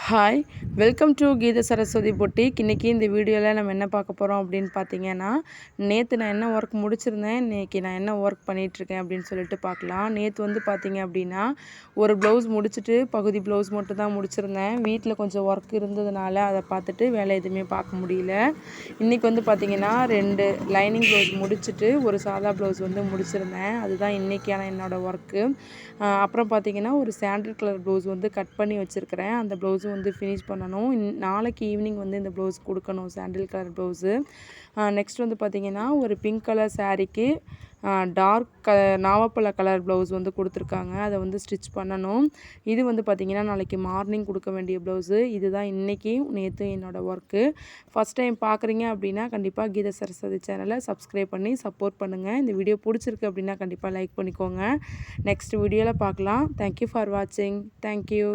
Hi welcome to Geetha Saraswati boutique. இன்றைக்கி இந்த வீடியோவில் நம்ம என்ன பார்க்க போகிறோம் அப்படின்னு பார்த்தீங்கன்னா, நேற்று நான் என்ன ஒர்க் முடிச்சிருந்தேன், இன்றைக்கி நான் என்ன ஒர்க் பண்ணிகிட்ருக்கேன் அப்படின்னு சொல்லிட்டு பார்க்கலாம். நேற்று வந்து பார்த்தீங்க அப்படின்னா, ஒரு ப்ளவுஸ் முடிச்சுட்டு பகுதி ப்ளவுஸ் மட்டும் தான் முடிச்சிருந்தேன். வீட்டில் கொஞ்சம் ஒர்க் இருந்ததுனால அதை பார்த்துட்டு வேலை எதுவுமே பார்க்க முடியல. இன்றைக்கி வந்து பார்த்திங்கன்னா 2 லைனிங் ப்ளவுஸ் முடிச்சுட்டு ஒரு சாதா ப்ளவுஸ் வந்து முடிச்சிருந்தேன். அதுதான் இன்றைக்கான என்னோடய ஒர்க்கு. அப்புறம் பார்த்திங்கன்னா ஒரு சாண்டில் கலர் ப்ளவுஸ் வந்து கட் பண்ணி வச்சுருக்கிறேன். அந்த ப்ளவுஸும் வந்து ஃபினிஷ் பண்ணணும். நாளைக்கு ஈவினிங் வந்து இந்த ப்ளவுஸ் கொடுக்கணும், சாண்டில் கலர் ப்ளவுஸு. நெக்ஸ்ட் வந்து பார்த்திங்கன்னா ஒரு பிங்க் கலர் சாரீக்கு டார்க் நாவப்பழ கலர் ப்ளவுஸ் வந்து கொடுத்துருக்காங்க. அதை வந்து ஸ்டிச் பண்ணணும். இது வந்து பார்த்திங்கன்னா நாளைக்கு மார்னிங் கொடுக்க வேண்டிய ப்ளவுஸு. இதுதான் இன்றைக்கி நேற்று என்னோடய ஒர்க்கு. ஃபஸ்ட் டைம் பார்க்குறீங்க அப்படின்னா கண்டிப்பாக கீத சரஸ்வதி சேனலை சப்ஸ்கிரைப் பண்ணி சப்போர்ட் பண்ணுங்கள். இந்த வீடியோ பிடிச்சிருக்கு அப்படின்னா கண்டிப்பாக லைக் பண்ணிக்கோங்க. நெக்ஸ்ட் வீடியோவில் பார்க்கலாம். தேங்க்யூ ஃபார் வாட்சிங். தேங்க்யூ.